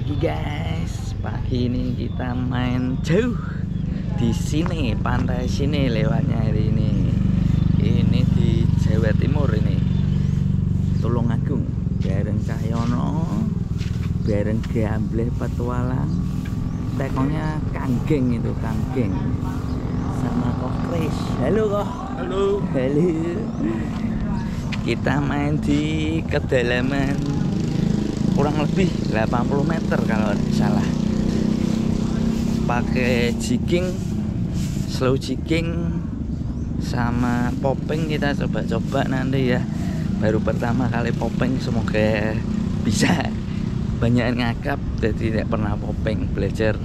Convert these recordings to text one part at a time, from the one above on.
pagi guys. Pagi ini kita main jauh di sini, pantai sini lewatnya hari ini. Ini di Jawa Timur ini. Tulungagung, bareng Cahyono, bareng Gambleh Petualang. Tekonya Kanggeng itu, Kanggeng. Sama Kok Kris. Halo Kok. Halo. Halo. Kita main di kedalaman kurang lebih 80 meter kalau tidak salah. Pakai jigging, slow jigging sama popping. Kita coba-coba nanti ya. Baru pertama kali popping, semoga bisa. Banyak ngakap jadi tidak pernah popping. Belajar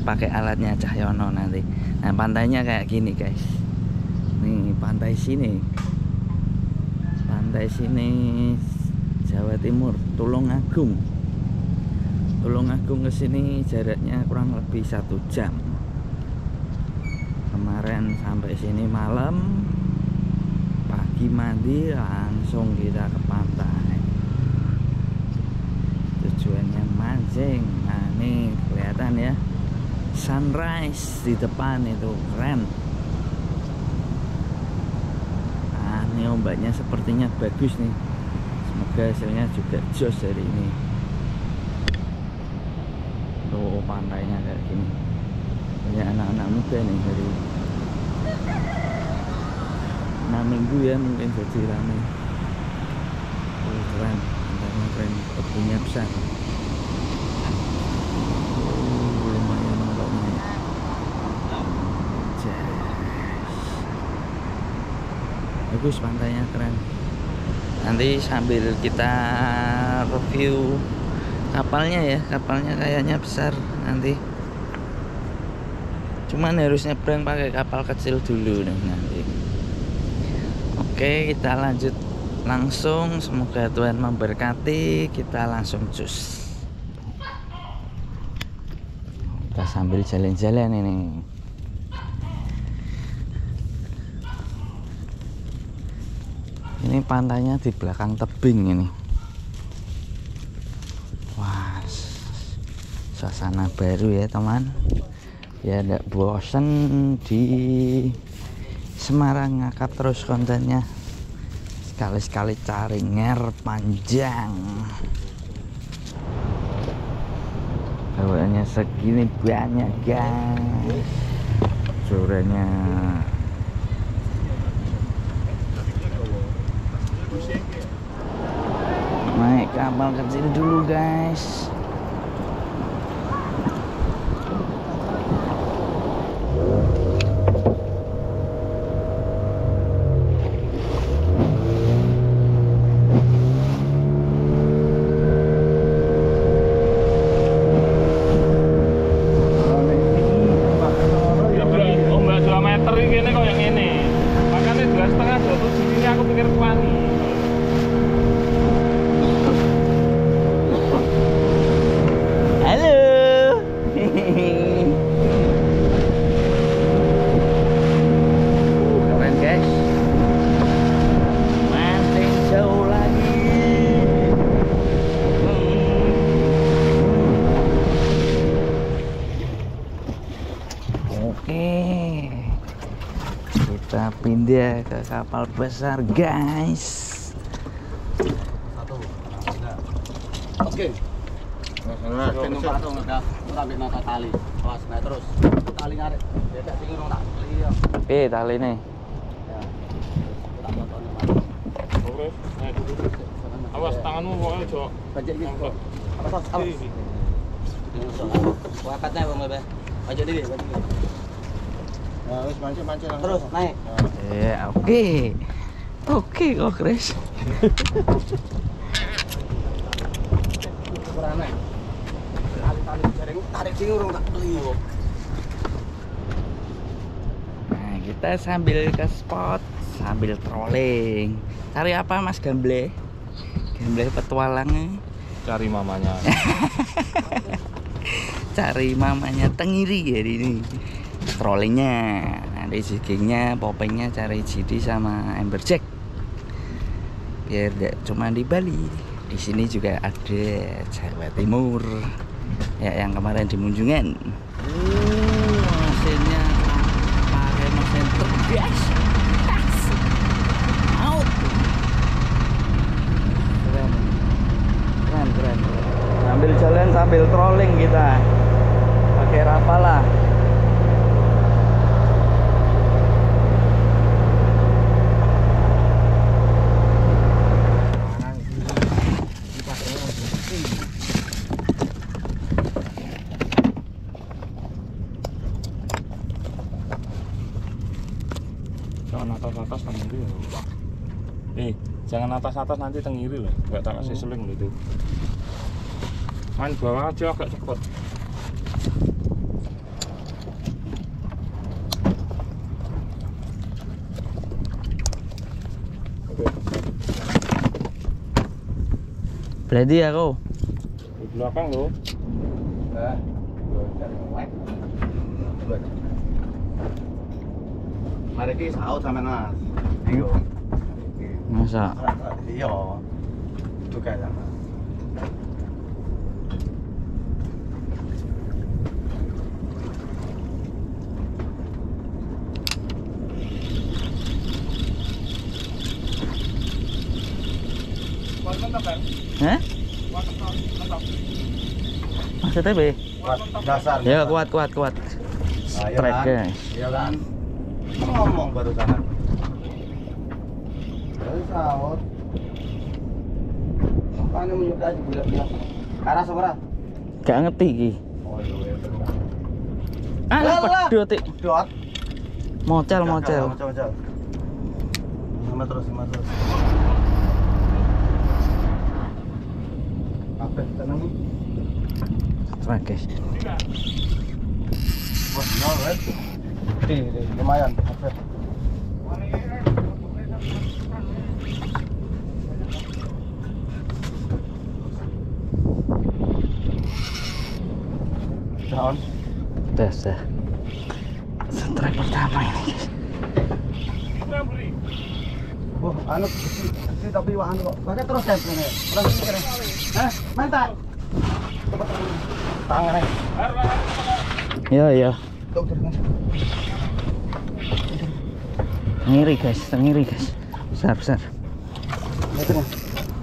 pakai alatnya Cahyono nanti. Nah, pantainya kayak gini guys. Nih pantai sini. Pantai sini Jawa Timur, Tulungagung. Tulungagung ke sini jaraknya kurang lebih 1 jam. Kemarin sampai sini malam, pagi mandi langsung kita ke pantai. Tujuannya mancing. Nah, ini kelihatan ya, sunrise di depan itu keren. Nah, ini ombaknya sepertinya bagus nih. Semoga hasilnya juga jos hari ini. Tuh pantainya kayak gini. Banyak anak-anak muda nih dari 6 minggu ya, mungkin jadi ramai. Oh, keren, pantainya keren, kebunnya besar. Lumayan ombaknya. Bagus, pantainya keren. Nanti sambil kita review kapalnya ya. Kapalnya kayaknya besar nanti. Cuman harus nyebrang pakai kapal kecil dulu nih nanti. Oke, kita lanjut langsung. Semoga Tuhan memberkati. Kita langsung cus. Kita sambil jalan-jalan ini. Ini pantainya di belakang tebing ini. Wah, suasana baru ya teman. Ya tidak bosen di Semarang, ngakap terus kontennya. Sekali-sekali cari nger panjang. Bawaannya segini banyak guys. Suaranya naik kapal kecil dulu guys. Ombak 2 meter ini kok yang ini. Makanya 2,5 jatuh sini aku pikir kuani. Keren guys. Mancing jauh lagi. Oke, kita pindah ke kapal besar guys. Oke. Numpak tuh udah ambil nota tali. Awas, nah terus. Tali ngarik. Beda sing urung tak tali ya. Tali nih. Ya. Tak montone. Terus, naik dulu. Awas tanganmu pokoknya jok. Bajak gitu. Awas. Wakatnya Bang Bebe. Bajak diri, bajak diri. Nah, wis mancing langsung. Terus naik. Ya, oke. Oke kok Kris. Berana. Tali jaring tarik sing urung tak tali. Nah, kita sambil ke spot, sambil trolling. Cari apa Mas Gambleh? Gambleh Petualang. Cari mamanya. Cari mamanya Tengiri hari ini. Trollingnya, nanti jiggingnya, poppingnya cari GD sama Amberjack. Biar tidak cuma di Bali, di sini juga ada Jawa Timur. Ya yang kemarin di Munjungan. Mesinnya pakai mesin truk guys. Out. Keren. Sambil jalan sambil trolling kita. Pakai Rapala. Jangan atas tengiri loh. Jangan atas nanti tengiri loh. Nggak tak kasih seling loh itu. Main bawah aja agak cepet. Berarti aku Di belakang loh. Mari ki saut sampean Mas. Iya. masa Iya. Itu kayak sama. Hah? Maksudnya be? Dasar. Ya kuat. Strike guys. Iya kan? Ngomong barusan. Terus saut. Apanya menyukai aja bilang. Arah seberapa? Gak ngerti iki. Oh iya. Alah pedot iki. Dot. Mocel. Sama terus. Apa tenang? Strike guys. Wah, nol, right? Lumayan. Oke. Down. Tes ya. Strike pertama ini guys. Wah, anu besi tapi anu kok. Pakai terus kan kene. Terus kene. Mantap. Tangan nih. Iya. Tuh. Ngiri guys. Besar. Itu nih.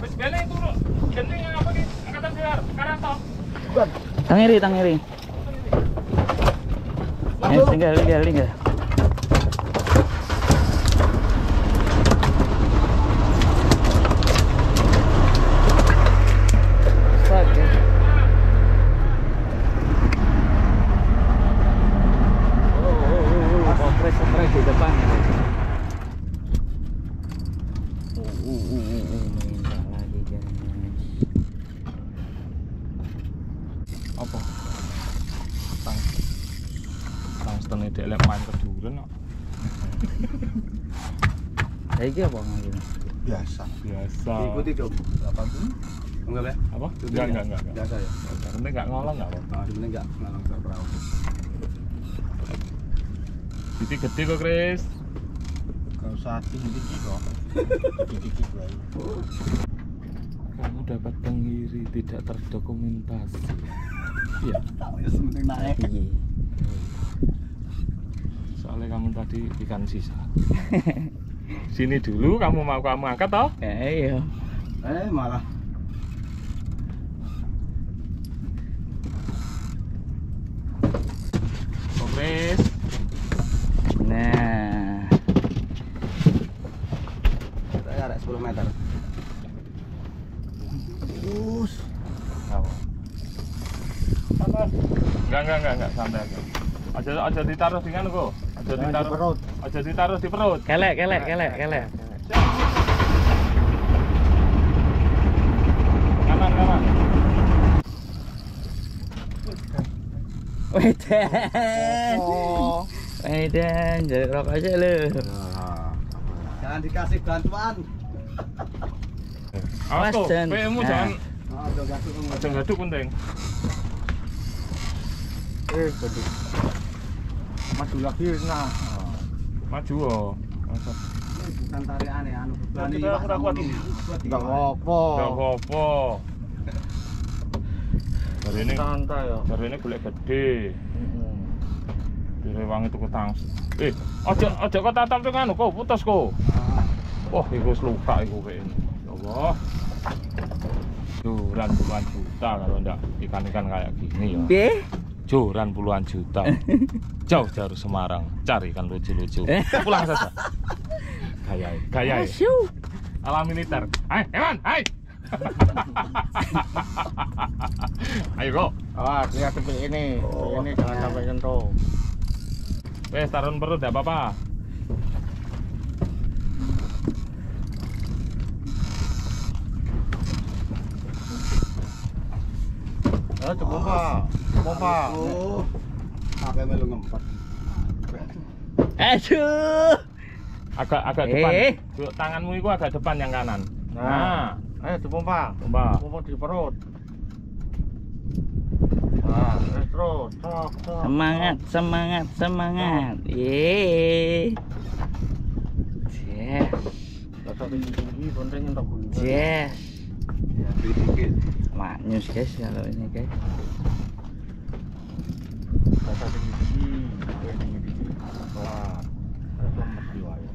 Wis gene turun. Gene apa ki? Angkatan siar. Sekarang stop. Bukan. Tangiri. Ayo tinggal. Kompres di depan. Minta lagi guys. Apa? Tang dek lek main keduren kok. Iki apa ngene? Biasa. Ikuti dong. 80. Enggak ya? Apa? Enggak. Biasa ya. Yang penting enggak ngolong enggak apa-apa. Nah, sebenarnya enggak ngalang ke perahu. Titik gede kok, Kris. Kalau saat ini kok. Dikit wae. Kamu dapat tenggiri tidak terdokumentasi. Iya. Ya sebenarnya naik. Iya. Soalnya kamu tadi ikan sisa. Sini dulu kamu angkat toh? Iya. Malah. Kris. Nah, Kita ada 10 meter. Us. Enggak, santai aja. Aja ditaruh di anu kok. Aja ditaruh di perut. kelek. Kanan. Wedan, jadi rokok aja lu. Jangan dikasih bantuan. Awas tuh, Dan- PM-mu nah. jangan Jangan aja ngaduk penting. Betul. Maju lagi nah. Maju oh. Masa Bukan tarian ya anu. kita ora kuat ini. Enggak apa-apa. Enggak apa-apa. santai ya. Dari ini golek gede. Direwangi tuku tang. Aja kok tatap tuh anu kok putus kok. Wah, iku wis luka iku kene. Ya Allah. Joran puluhan juta kalau ndak ikan-ikan kayak gini ya. Piye? Joran puluhan juta. Jauh dari Semarang, cari ikan lucu-lucu. Pulang saja. Gaya. Ala militer. Hai, Eman, hai. Ayo kok. Awas, lihat seperti ini. Ini jangan sampai sentuh. Wes tarun perut enggak apa-apa. Ayo pompa. Sampai melu ngempet. Aduh. Agak depan. Tanganmu itu agak depan yang kanan. Nah, ayo dipompa. Pompa di perut. Nah, terus. Semangat. Yeay. Yes. Rasa tinggi penting untuk gue. Yes. Ya, dikit. Maknyus guys kalau ini guys. Rasa tinggi. Wah. Rasa mesti wae.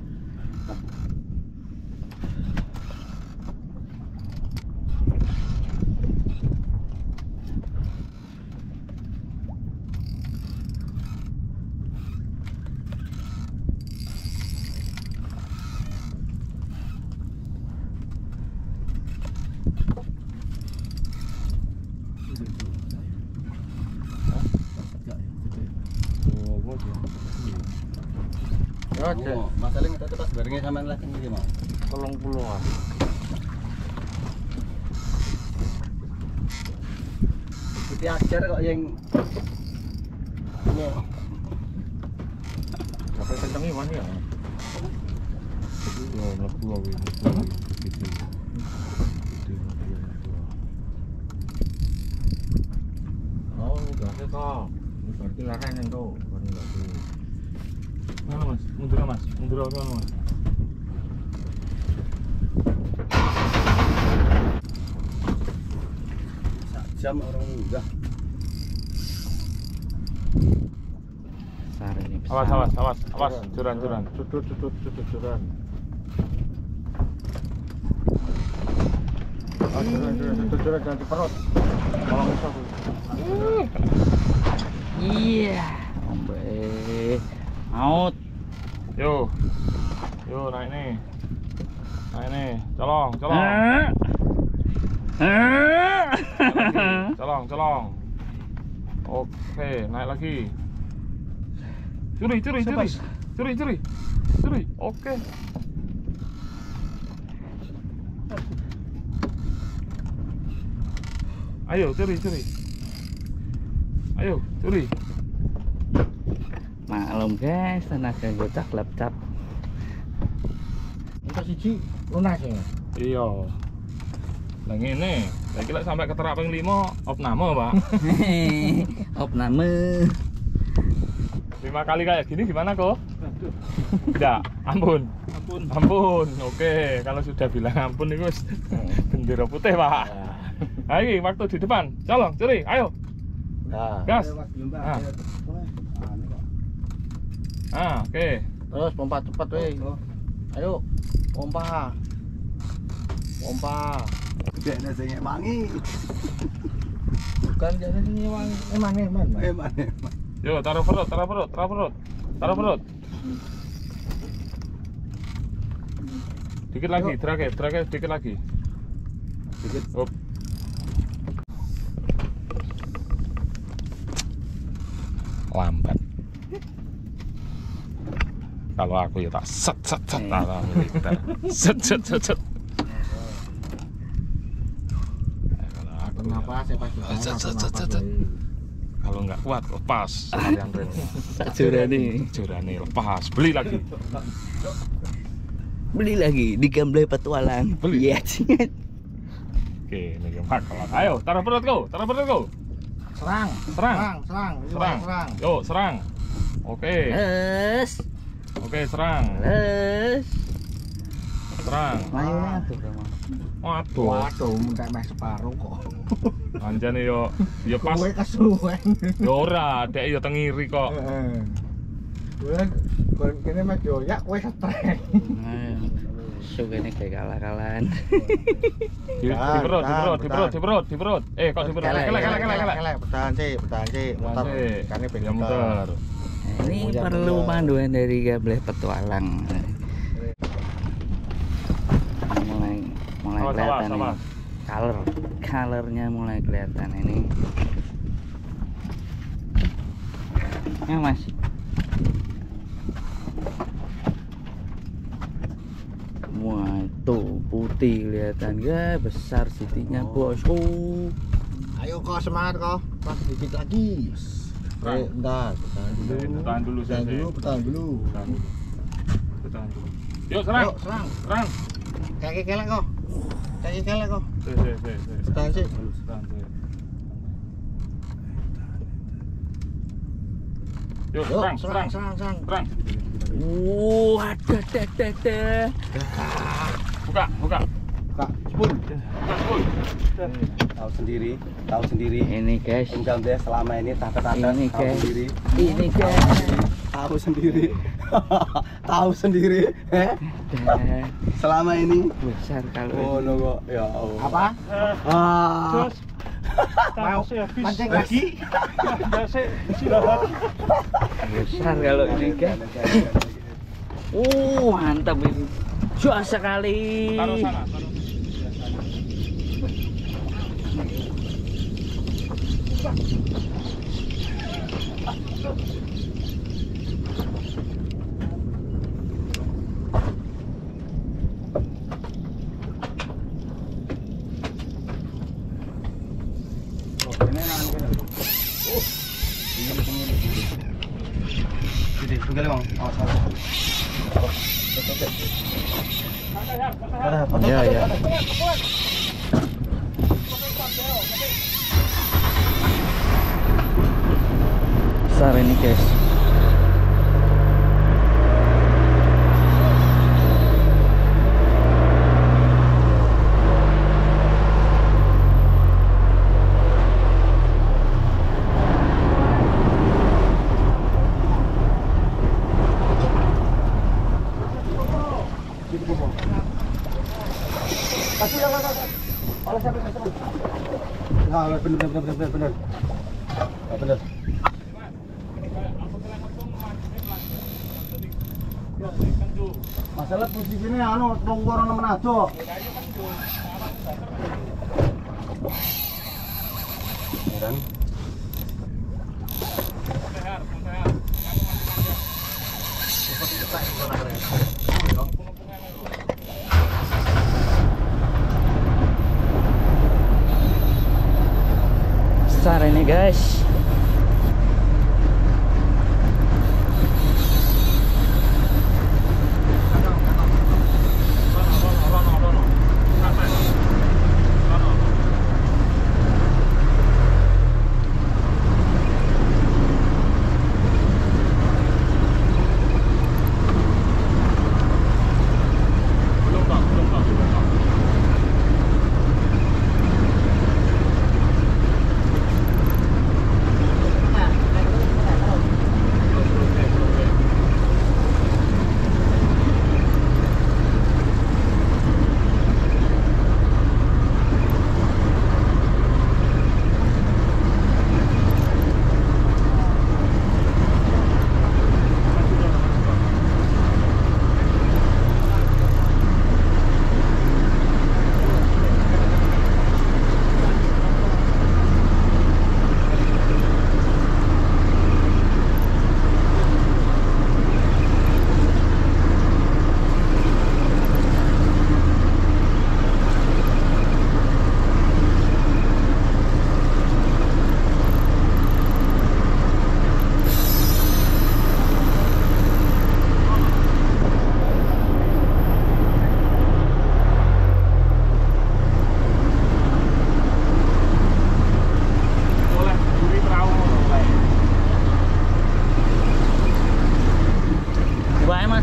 Ya, masalahnya kita pas barengnya sama lagi ini mau. 30-an. Kita ajar kok yang ini. Sampai kencengnya mana ya? Oh, lebu awe gitu. Oh, gasnya kok. Ini berarti larang yang tuh, baru enggak tuh. Mana Mas? Mundur Mas. Mundur mana Mas? Jam orang enggak. Besar ini besar. Awas. Curan. Cudut. Curan jangan di perut. Tolong bisa. Iya. Ombe. Out. Yo, naik nih. Colong. Colong. Oke, naik lagi. Curi. Oke. Ayo, curi. Ayo, curi. Maklum guys, tenaga gocak laptop. Untuk siji lunas ya. Iya. Lah ngene, saiki lek sampai keterak ping 5 opname, Pak. Opname. 5 kali kayak gini gimana kok? Enggak, ampun. Oke, kalau sudah bilang ampun itu bendera putih, Pak. Ayo, waktu di depan. Colong, curi, ayo. Nah, gas. Oke. Terus pompa cepat weh. Ayo, pompa. Jangan sing wangi. Bukan jangan sing wangi. Eman. Yo, taruh perut. Dikit lagi, terakhir dikit lagi. Up. Lambat. Kalau aku ya tak set ala militer. Set. Kenapa saya pasti Kalau nggak kuat lepas sekalian Tak jurani lepas, beli lagi di Gamblay Petualang. Beli. Yes. Oke, ini makalah. Ayo, taruh perut kau. serang. Yo, serang. Oke, serang. Main tuh, Waduh. Waduh, mentek meh separuh kok. Anjane yo pas. Kowe kesuwen. Yo ora, dek yo tengiri kok. Heeh. Kowe kene meh doyak kowe stres. Sugene kayak kalah-kalahan. Di perut. Kok di perut? Kelek. Bertahan sih. Muter. Ikannya Ya muter. Ini perlu panduan dari Gableh Petualang. Mulai kelihatan ini. Colornya mulai kelihatan ini. Ya Mas. Wah itu putih kelihatan ya, besar sitinya bosku. Ayo kok semangat kok. Pas dikit lagi. Bentar, Bertahan dulu. Bertahan dulu. Yuk serang. Yuk, serang. Serang. Kaki kelek kok. Sih. Bertahan sih. Yuk, serang. Ada. Buka. Kak, spoon. Buka. Tahu sendiri. Ini guys. Tinggal dia selama ini tak Ini tahu guys. sendiri. Ini guys. Tahu sendiri. Selama ini. Besar kalau Oh, no, ya Allah. Apa? Terus. Mau pancing lagi? besar kalau ini guys. Mantap ini. Jual sekali. Taruh sana. Jadi, tinggal bang. Ya. Besar ini guys. Bener. Masalah posisinya anu tonggoran Manado. Dan Besar ini guys.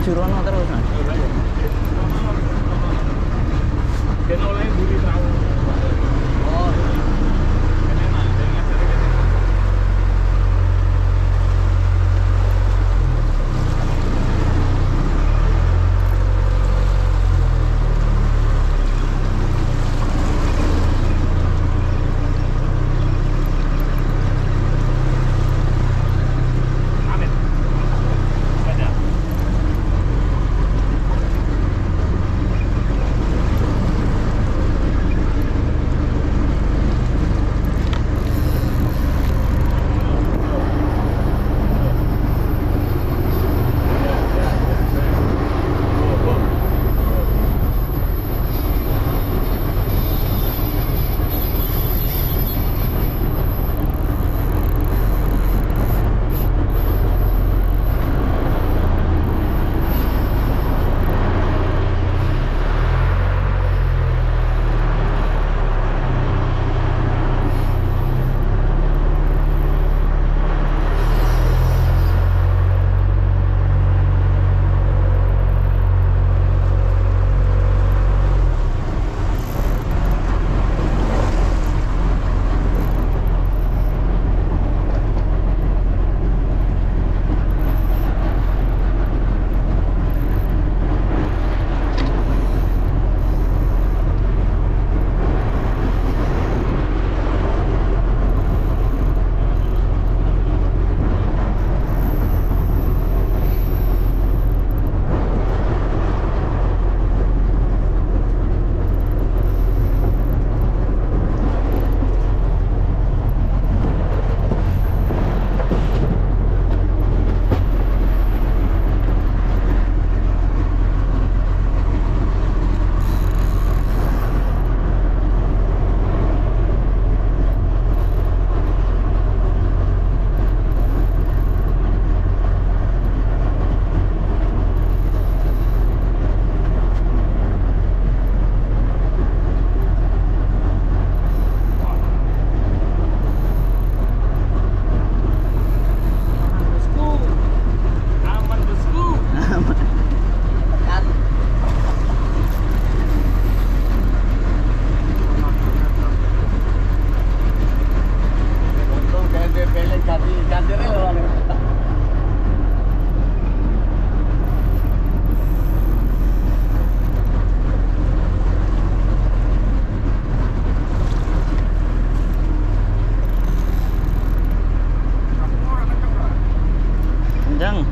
Jurono terus Mas. Gen oleh kencang.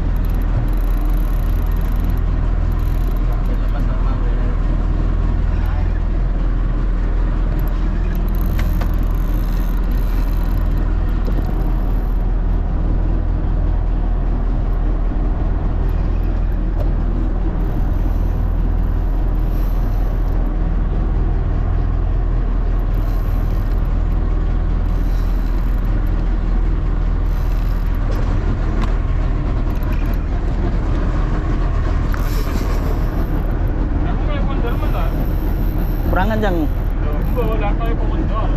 Kurang kencang. Lah kayak pemendor.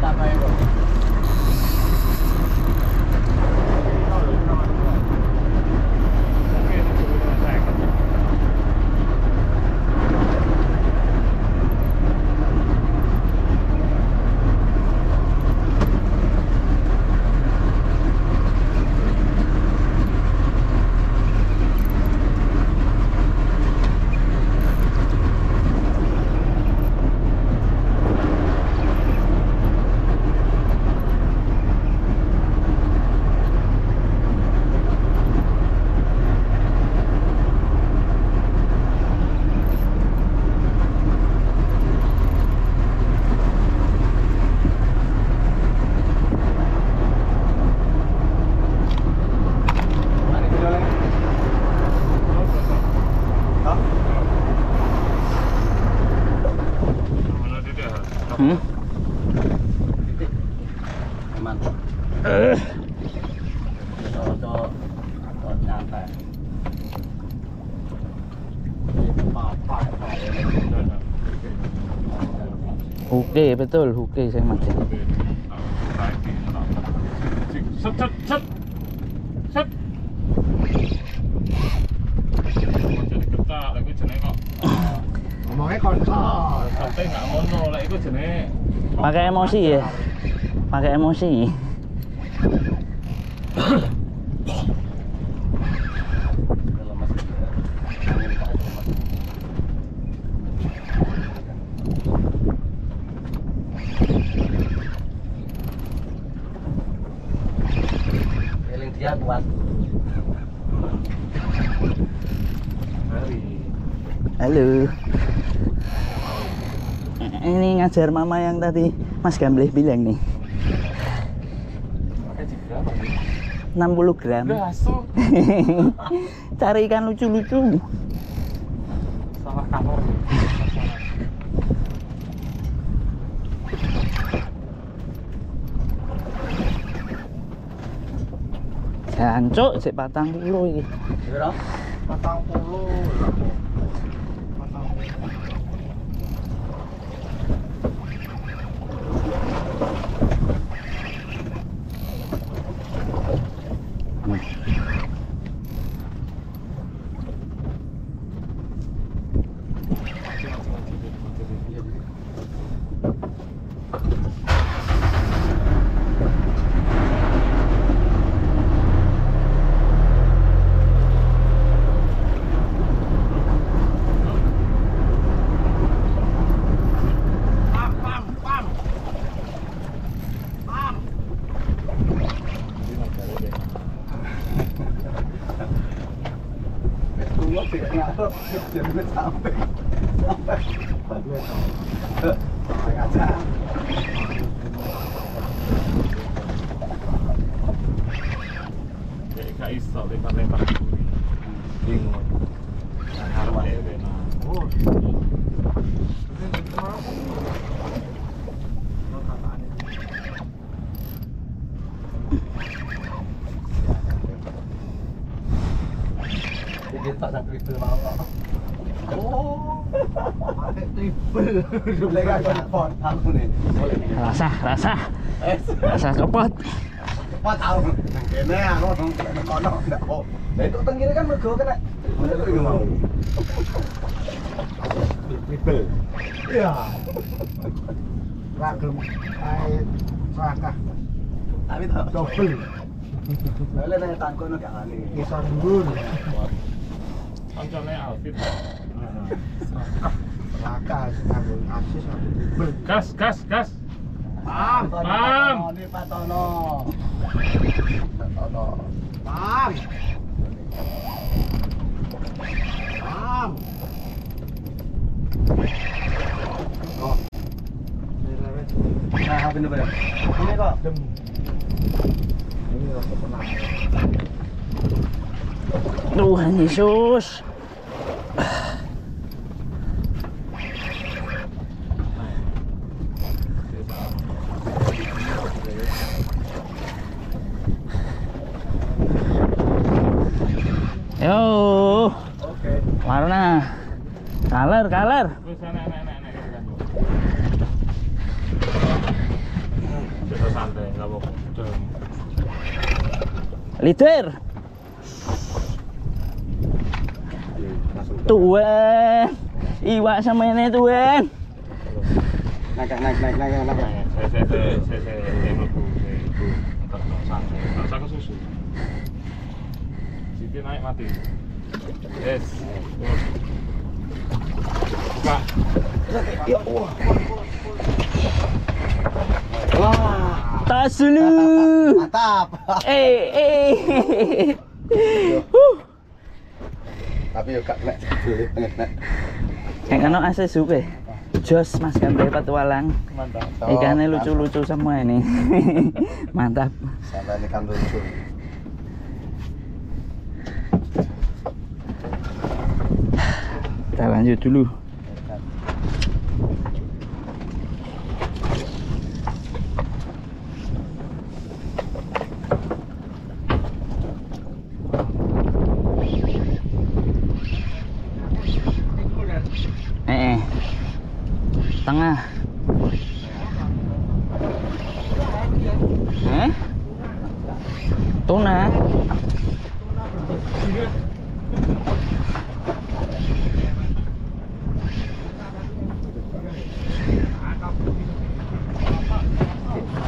Tak payah kok. Aman. Cocok nyantai. Oke, betul. Oke, saya mati. Set set set. Set. Jadi ketak lek jenenge kok. Ngomongnya kontol. Sampai nggak ngono lek iku jenenge. Pakai emosi ya. Pakai emosi. Feeling dia kuat. Halo. Ini ngajar mama yang tadi Mas Gambleh bilang nih. Pakai berapa nih? 60 gram. Udah asuh. Cari ikan lucu-lucu. Salah kalor. Jancuk sik 40 iki. Berapa? 40. Gak iso lempar-lempar bingung. Kita sampai itu mau. Oh, pakai triple. Lega jackpot aku nih. Rasa copot. Cepat tahu. Kene aku nang kono ndak kok. Lah itu teng kene kan mergo kena. Itu mau. Triple. Iya. Ragem ae sakah. Tapi tak double. Lah nek tak kono gak ani. Iso dhuwur. Kancane Alvin. Sakah aku asis aku triple. Gas. Pam. Pam. Ini Patono. Patono. Pam. Pam. Pam. Oh. Nah, bener-bener. Ini kok. Ini kok pernah. Tuhan Yesus. Yo. Oke. Warna. Color. Wis enak. Bisa santai, enggak apa-apa. Leader. Tuan. Iwak sama ini tuan. Naik. Saya mlebu, ibu. Entar santai. Enggak usah ke susu. Siti naik mati. Yes. Buka. Ya Allah. Wah, Tas dulu. mantap. Tapi yo gak nek nek. Yang kan AC supe. Jos Mas Gandre Petualang. Mantap. Ikannya lucu-lucu semua ini. Mantap. Sampai ini kan lucu. Kita lanjut dulu. Tengah. Tuna.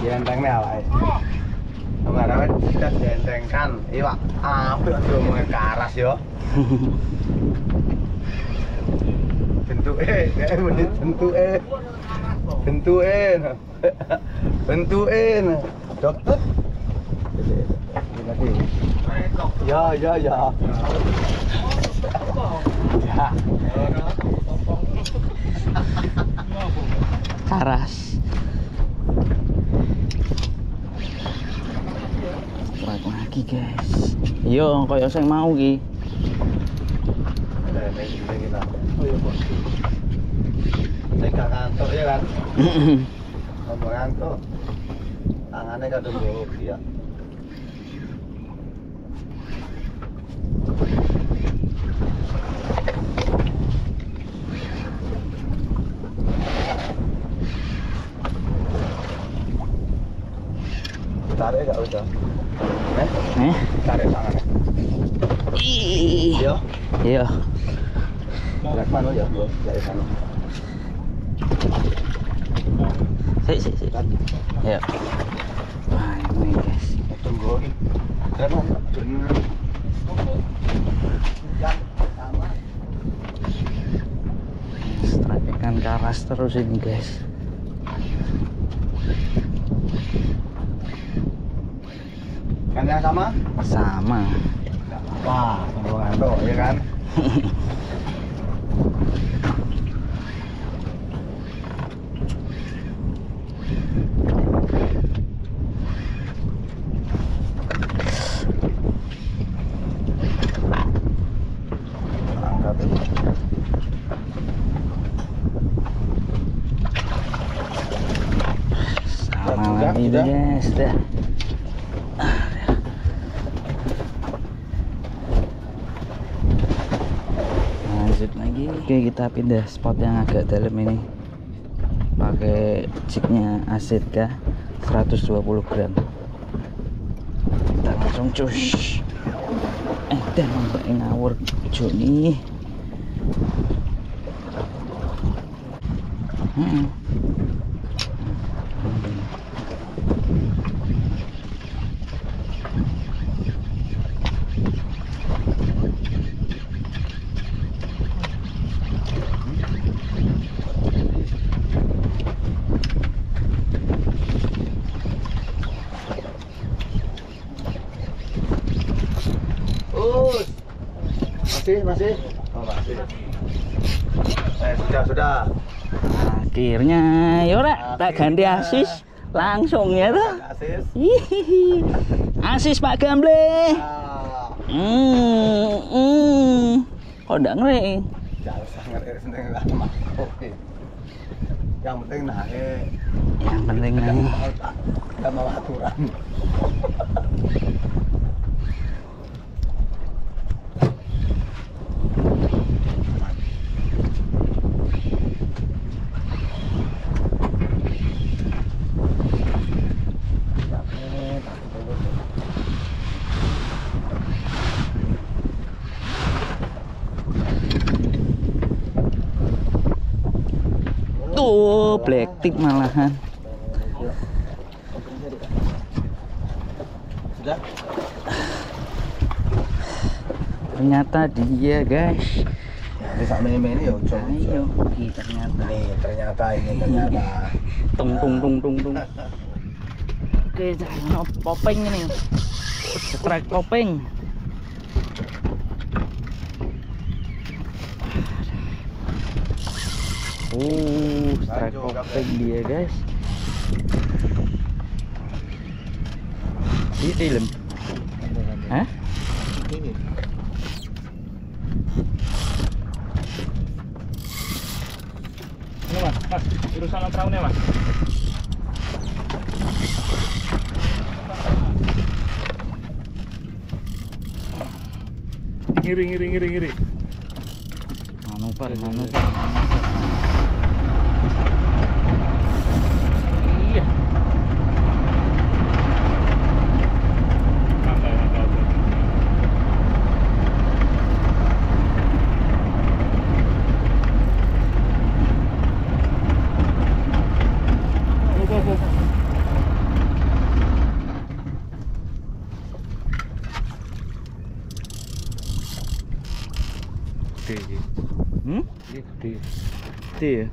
Dientengnya awake. Kemarin kita dientengkan iwak apik diomongke karas yo. Bentuke dokter. Ya. Ya. Karas. Strike lagi guys. Yo koyo sing mau ki. Oh iya, Bos. Saya gak ngantuk ya kan? Ngomong ngantuk. Tangannya kadang hobi ya. Tarik gak udah? Tarik tangannya. Iya. Iya. Tarik mana ya? Tarik sana. Sik. Ya. Wah, ini guys. Tunggu. Tarik mana? Strike ikan karas terus ini guys. Kan yang sama? Sama. Wah, ngomong ngantuk ya kan? Sama lagi guys. Dah. Lanjut lagi. Oke, kita pindah spot yang agak dalam ini. Pakai jignya Asetka 120 gram. Kita langsung cus. Dan mbak ngawur Joni. masih. Oh, masih. Sudah. Akhirnya, yora tak ganti asis langsung ya tuh. Asis. Hihihi. Asis Pak Gamble. Kok enggak ngeri? Jangan usah ngeri seneng lama. Oke. Yang penting naik. Yang penting naik. Enggak mau aturan. Tuh, black tip malahan. Sudah? Ternyata dia, guys. Ini sak mene-mene ya ojo. Ayo, ternyata. Ternyata ini ternyata. Tung. Oke, jangan popeng ini. Strike popeng. Strike popeng dia, guys. Di film. Hah? Ini. Ini mas, urusan perahunya mas. Ngiri. Manuver. Iya. Santai. Gede. Gede. Gede ya?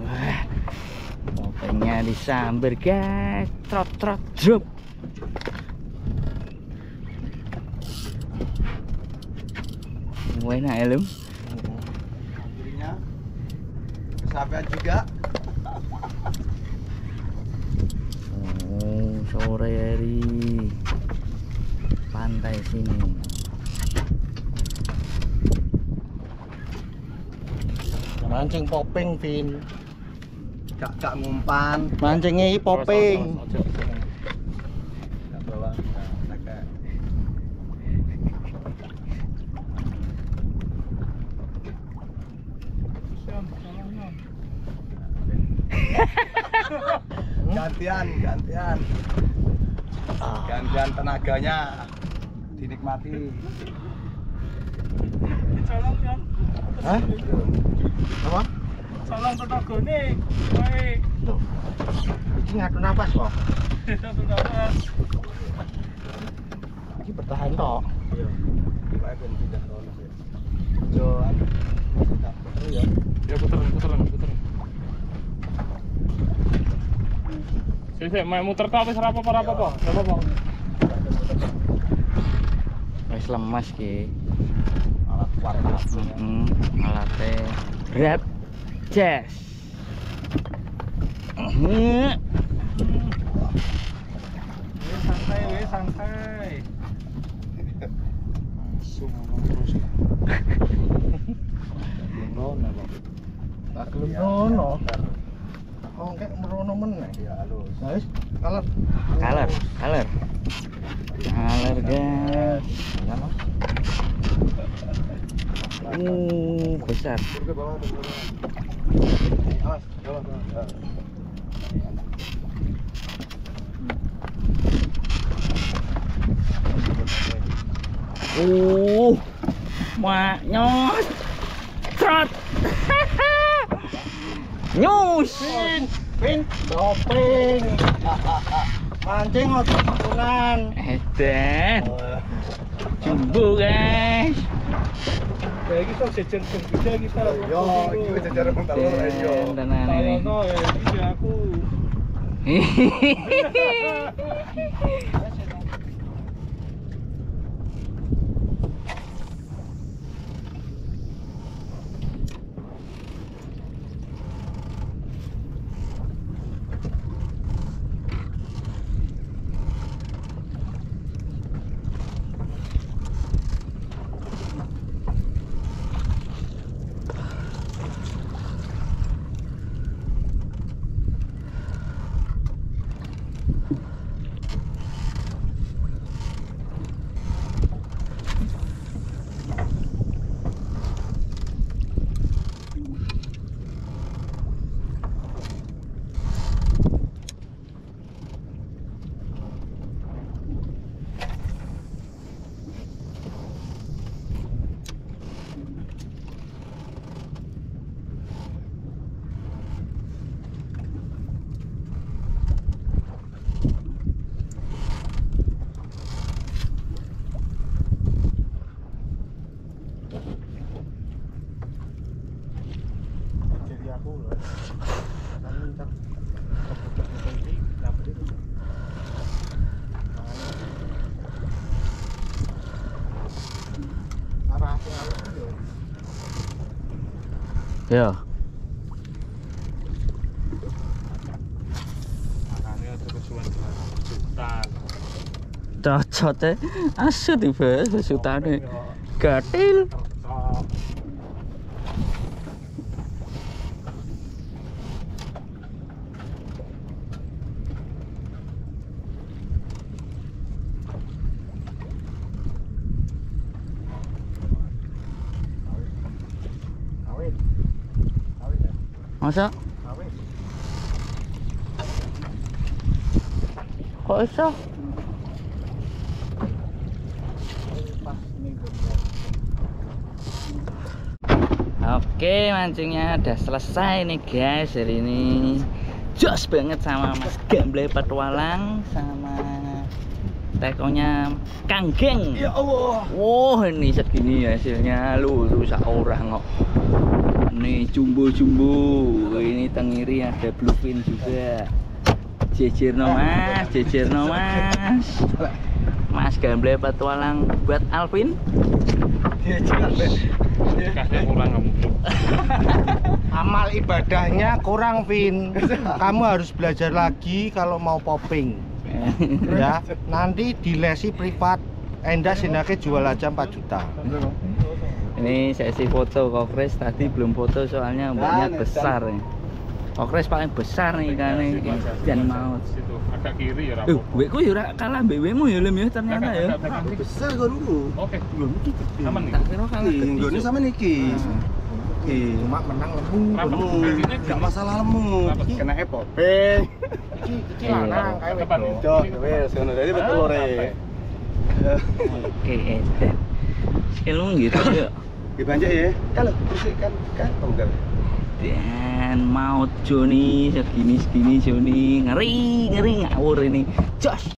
Wah, popengnya disambar, guys. Trot drop. Enak ya, Lum? Akhirnya kesampaian juga. Sore hari pantai sini. Mancing popeng, Vin. Gak ngumpan. Mancingnya popeng. Gak bawa. Gantian tenaganya dinikmati. Colong kan? Hah? Apa? Colong tenagane. Wae. Loh. Iki ngatur napas kok. Satu napas. Iki bertahan tok. Iya. Wae ben pindah rono sih. Yo, tak puter ya. Ya puteran. Sik, main muter tok wis ora apa-apa. Wis lemas ki. Alat kuat aslinya. Alatnya berat. Jas. Santai. Langsung terus. Ngono kok. Tak gelem rono. Oh, kayak merono meneh. Ya, halus. Guys, kaler. Kaler, guys. Ya, Mas. Besar. Ke bawah, Awas, jalan. Nyos. Trot. Nyus. Pin, doping. Mancing otot-ototan. Edan. Jumbo, guys. Ya iki tok jejer gede iki tok. Yo, iki wis jejer wong talur yo. Tenan ini. Talono ya iki aku. Ya. Makanya ada kesuwen jutaan. Cocote asu tiba sesutane. Gatil. Masa? Kok iso? Oke, mancingnya udah selesai nih guys. Hari ini jos banget sama Mas Gamble Petualang sama tekonya Kang Geng. Ya Allah. Wow, ini segini hasilnya lu sak orang kok. Nih jumbo-jumbo. Ini tengiri ada bluefin juga. Jejerno Mas. Mas Gamble Petualang buat Alvin. Sedekahnya kurang kamu. Amal ibadahnya kurang, Vin. Kamu harus belajar lagi kalau mau popping. Ya, nanti dilesi privat. Enda sinake jual aja 4 juta. Ini sesi foto Kokres, tadi belum foto soalnya ombaknya besar nih. Kokres paling besar nih kan nih dan maut. Situ agak kiri ya Gue rapo. ku ya kalah BW-mu ya Lem ya ternyata ya. Besar kan dulu. Oke. Belum iki. Aman nih. Tak kira kalah Iki, gede. ini sama Niki. Cuma menang lemu. Kenapa? Lemu. Gajinya Gak masalah lemu. Kenapa? Kena popping. Iki lanang kae Depan. wedok. Cok, wes ngono dari betul lore. Oke, edan. Ilmu gitu ya. Dibanjak ya. Kalau bersihkan kantong kan. Dan maut Joni segini Joni ngeri ngawur ini. Jos.